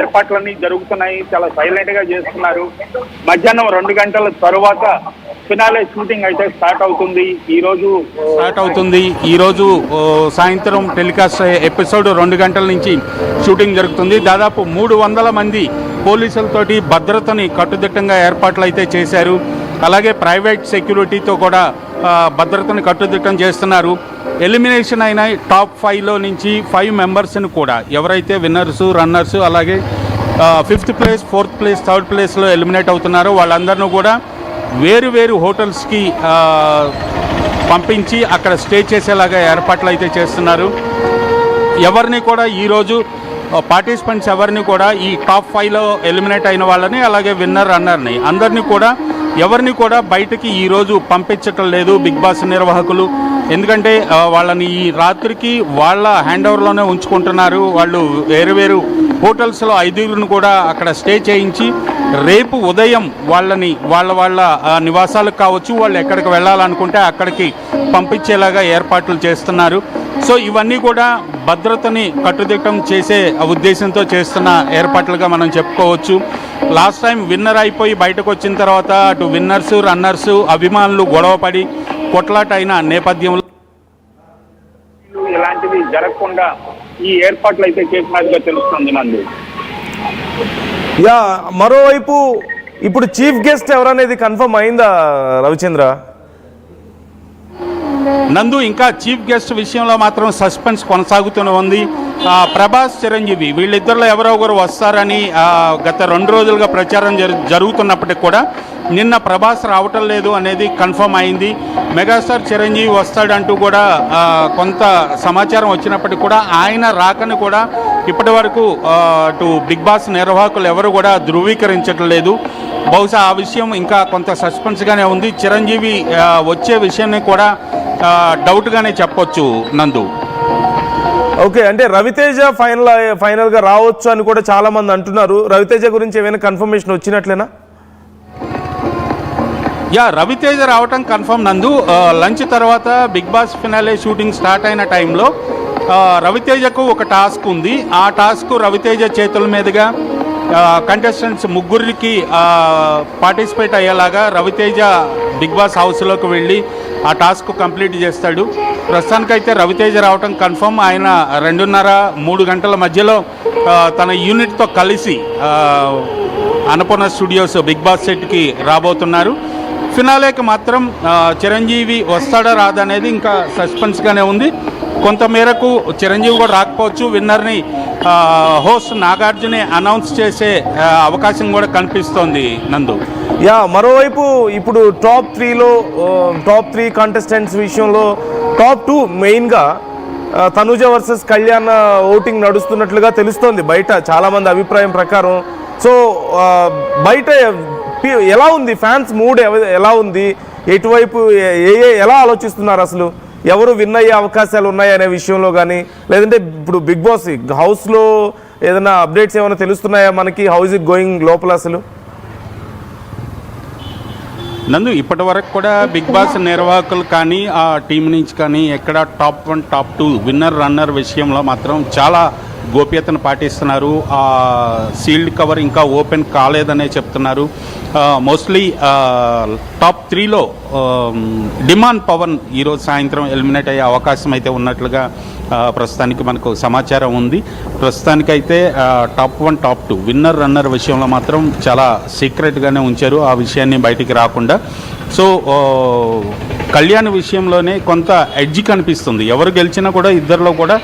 ఏర్పాట్లన్నీ జరుగుతున్నాయి. చాలా సైలెంట్ గా చేస్తున్నారు. మధ్యాహ్నం 2 గంటల తరువాత ఫినాలే షూటింగ్ అయితే స్టార్ట్ అవుతుంది. ఈ రోజు సాయంత్రం టెలికాస్ట్ ఎపిసోడ్ 2 గంటల నుంచి షూటింగ్ జరుగుతుంది. దాదాపు 300 మంది పోలీసులతోటి భద్రతని కట్టుదిట్టంగా ఏర్పాట్లు అయితే చేశారు. అలాగే ప్రైవేట్ సెక్యూరిటీతో కూడా భద్రతను కట్టుదిట్టం చేస్తున్నారు. ఎలిమినేషన్ అయిన టాప్ 5లో నుంచి 5 మెంబర్స్ని కూడా ఎవరైతే విన్నర్సు, రన్నర్సు, అలాగే 5th place, 4th place, 3rd ప్లేస్లో ఎలిమినేట్ అవుతున్నారో వాళ్ళందరినీ కూడా వేరు వేరు హోటల్స్కి పంపించి అక్కడ స్టే చేసేలాగా ఏర్పాట్లు అయితే చేస్తున్నారు. ఎవరిని కూడా ఈరోజు పార్టిసిపెంట్స్ ఎవరిని కూడా ఈ టాప్ 5లో ఎలిమినేట్ అయిన వాళ్ళని, అలాగే విన్నర్, రన్నర్ని అందరినీ కూడా ఎవరిని కూడా బయటకి ఈరోజు పంపించటం లేదు బిగ్ బాస్ నిర్వాహకులు. ఎందుకంటే వాళ్ళని ఈ రాత్రికి వాళ్ళ హ్యాండ్ ఓవర్లోనే ఉంచుకుంటున్నారు. వాళ్ళు వేరు వేరు హోటల్స్లో 5 కూడా అక్కడ స్టే చేయించి రేపు ఉదయం వాళ్ళని వాళ్ళ నివాసాలకు కావచ్చు, వాళ్ళు ఎక్కడికి వెళ్ళాలనుకుంటే అక్కడికి పంపించేలాగా ఏర్పాట్లు చేస్తున్నారు. సో ఇవన్నీ కూడా భద్రతని కట్టుదిట్టం చేసే ఉద్దేశంతో చేస్తున్న ఏర్పాట్లుగా మనం చెప్పుకోవచ్చు. లాస్ట్ టైం విన్నర్ అయిపోయి బయటకు వచ్చిన తర్వాత అటు విన్నర్సు, రన్నర్సు, అభిమానులు గొడవపడి కొట్లాట అయిన నేపథ్యంలో ఇలాంటివి జరగకుండా ఈ ఏర్పాట్లు అయితే చేసినట్టుగా తెలుస్తుంది నందు. మరోవైపు ఇప్పుడు చీఫ్ గెస్ట్ ఎవరనేది కన్ఫర్మ్ అయిందా రవిచంద్ర? నందు, ఇంకా చీఫ్ గెస్ట్ విషయంలో మాత్రం సస్పెన్స్ కొనసాగుతూనే ఉంది. ప్రభాస్, చిరంజీవి వీళ్ళిద్దరిలో ఎవరో ఒకరు వస్తారని గత 2 రోజులుగా ప్రచారం జరుగుతున్నప్పటికి కూడా నిన్న ప్రభాస్ రావటం లేదు అనేది కన్ఫర్మ్ అయింది. మెగాస్టార్ చిరంజీవి వస్తాడంటూ కూడా కొంత సమాచారం వచ్చినప్పటికీ కూడా ఆయన రాకని కూడా ఇప్పటి వరకు అటు బిగ్ బాస్ నిర్వాహకులు ఎవరు కూడా ధృవీకరించడం లేదు. బహుశా ఆ విషయం ఇంకా కొంత సస్పెన్స్గానే ఉంది. చిరంజీవి వచ్చే విషయాన్ని కూడా డౌట్గానే చెప్పొచ్చు నందు. ఓకే, అంటే రవితేజ ఫైనల్గా రావచ్చు అని కూడా చాలా మంది అంటున్నారు. రవితేజ గురించి ఏమైనా కన్ఫర్మేషన్ వచ్చినట్లేనా? రవితేజ రావటం కన్ఫర్మ్ నందు. లంచ్ తర్వాత Bigg Boss finale shooting start అయిన టైంలో రవితేజకు ఒక టాస్క్ ఉంది. ఆ టాస్క్ రవితేజ చేతుల మీదుగా కంటెస్టెంట్స్ 3కి పార్టిసిపేట్ అయ్యేలాగా రవితేజ బిగ్ బాస్ హౌస్లోకి వెళ్ళి ఆ టాస్క్ కంప్లీట్ చేస్తాడు. ప్రస్తుతానికైతే రవితేజ రావటం కన్ఫర్మ్. ఆయన 2:30-3 గంటల మధ్యలో తన యూనిట్తో కలిసి అన్నపూర్ణ స్టూడియోస్ బిగ్ బాస్ సెట్కి రాబోతున్నారు. ఫినాలేకి మాత్రం చిరంజీవి వస్తాడా రాదా అనేది ఇంకా సస్పెన్స్గానే ఉంది. కొంతమేరకు చిరంజీవి కూడా రాకపోవచ్చు. విన్నర్ని హోస్ట్ నాగార్జునే అనౌన్స్ చేసే అవకాశం కూడా కనిపిస్తోంది నందు. మరోవైపు ఇప్పుడు టాప్ 3 కంటెస్టెంట్స్ విషయంలో టాప్ 2 మెయిన్గా తనుజ వర్సెస్ కళ్యాణ్ ఓటింగ్ నడుస్తున్నట్లుగా తెలుస్తోంది బయట చాలామంది అభిప్రాయం ప్రకారం. సో బయట ఎలా ఉంది, ఫ్యాన్స్ మూడ్ ఎలా ఉంది, ఎటువైపు ఎలా ఆలోచిస్తున్నారు, అసలు ఎవరు విన్ అయ్యే అవకాశాలు ఉన్నాయనే విషయంలో కానీ, లేదంటే ఇప్పుడు బిగ్ బాస్ హౌస్లో ఏదైనా అప్డేట్స్ ఏమైనా తెలుస్తున్నాయా మనకి? హౌ ఇస్ ఇట్ గోయింగ్ లోపల అసలు నందు? ఇప్పటి వరకు కూడా బిగ్ బాస్ నిర్వాహకులు కానీ ఆ టీం నుంచి కానీ ఎక్కడ టాప్ 1, టాప్ 2 విన్నర్, రన్నర్ విషయంలో మాత్రం చాలా గోప్యతను పాటిస్తున్నారు. సీల్డ్ కవర్ ఇంకా ఓపెన్ కాలేదనే చెప్తున్నారు. మోస్ట్లీ టాప్ 3లో డిమాండ్ పవన్ ఈరోజు సాయంత్రం ఎలిమినేట్ అయ్యే అవకాశం అయితే ఉన్నట్లుగా ప్రస్తుతానికి మనకు సమాచారం ఉంది. ప్రస్తుతానికైతే టాప్ 1, టాప్ 2 విన్నర్, రన్నర్ విషయంలో మాత్రం చాలా సీక్రెట్గానే ఉంచారు ఆ విషయాన్ని బయటికి రాకుండా. సో కళ్యాణ్ విషయంలోనే కొంత ఎడ్జ్ కనిపిస్తుంది. ఎవరు గెలిచినా కూడా ఇద్దరిలో కూడా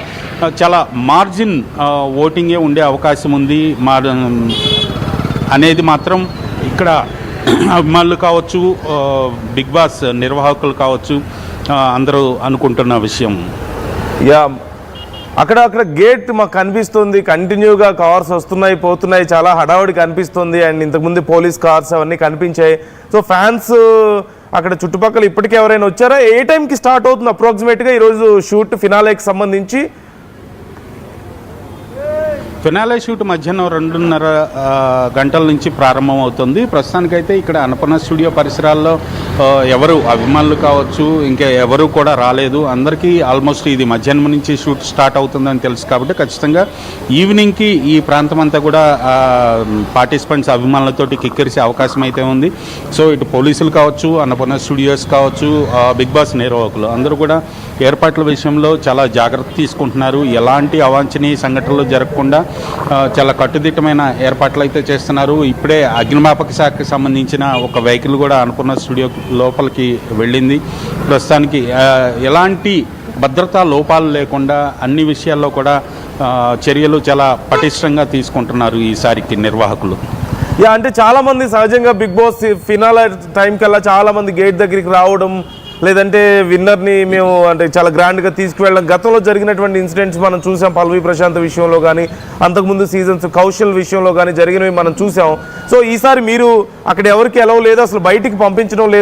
చాలా మార్జిన్ ఓటింగే ఉండే అవకాశం ఉంది అనేది మాత్రం ఇక్కడ అభిమానులు కావచ్చు, బిగ్ బాస్ నిర్వాహకులు కావచ్చు, అందరూ అనుకుంటున్న విషయం. అక్కడ గేట్ మాకు కనిపిస్తుంది, కంటిన్యూగా కార్స్ వస్తున్నాయి పోతున్నాయి, చాలా హడావుడి కనిపిస్తుంది. అండ్ ఇంతకుముందు పోలీస్ కార్స్ అవన్నీ కనిపించాయి. సో ఫ్యాన్స్ అక్కడ చుట్టుపక్కల ఇప్పటికే ఎవరైనా వచ్చారా? ఏ టైంకి స్టార్ట్ అవుతుంది అప్రాక్సిమేట్గా ఈరోజు షూట్ ఫినాలేకి సంబంధించి? ఫినాలే షూట్ మధ్యాహ్నం 2:30 గంటల నుంచి ప్రారంభం అవుతుంది. ప్రస్తుతానికైతే ఇక్కడ అన్నపూర్ణ స్టూడియో పరిసరాల్లో ఎవరు అభిమానులు కావచ్చు ఇంకా ఎవరు కూడా రాలేదు. అందరికీ ఆల్మోస్ట్ ఇది మధ్యాహ్నం నుంచి షూట్ స్టార్ట్ అవుతుందని తెలుసు కాబట్టి ఖచ్చితంగా ఈవినింగ్కి ఈ ప్రాంతం అంతా కూడా పార్టిసిపెంట్స్ అభిమానులతోటి కిక్కిరిసే అవకాశం అయితే ఉంది. సో ఇటు పోలీసులు కావచ్చు, అన్నపూర్ణ స్టూడియోస్ కావచ్చు, బిగ్ బాస్ నిర్వాహకులు అందరూ కూడా ఏర్పాట్ల విషయంలో చాలా జాగ్రత్త తీసుకుంటున్నారు. ఎలాంటి అవాంఛనీయ సంఘటనలు జరగకుండా చాలా కట్టుదిట్టమైన ఏర్పాట్లు అయితే చేస్తున్నారు. ఇప్పుడే అగ్నిమాపక శాఖకి సంబంధించిన ఒక వెహికల్ కూడా అన్నపూర్ణ స్టూడియో లోపలికి వెళ్ళింది. ప్రస్తుతానికి ఎలాంటి భద్రతా లోపాలు లేకుండా అన్ని విషయాల్లో కూడా చర్యలు చాలా పటిష్టంగా తీసుకుంటున్నారు ఈసారికి నిర్వాహకులు. అంటే చాలామంది సహజంగా బిగ్ బాస్ ఫినాలే టైం కల్లా చాలామంది గేట్ దగ్గరికి రావడం, లేదంటే విన్నర్ని మేము అంటే చాలా గ్రాండ్గా తీసుకువెళ్ళడం, గతంలో జరిగినటువంటి ఇన్సిడెంట్స్ మనం చూసాం. పల్లవి ప్రశాంత్ విషయంలో కానీ, అంతకుముందు సీజన్స్ కౌశల్ విషయంలో కానీ జరిగినవి మనం చూసాం. సో ఈసారి మీరు అక్కడ ఎవరికి ఎలవ్ లేదు, అసలు బయటికి పంపించడం లేదు.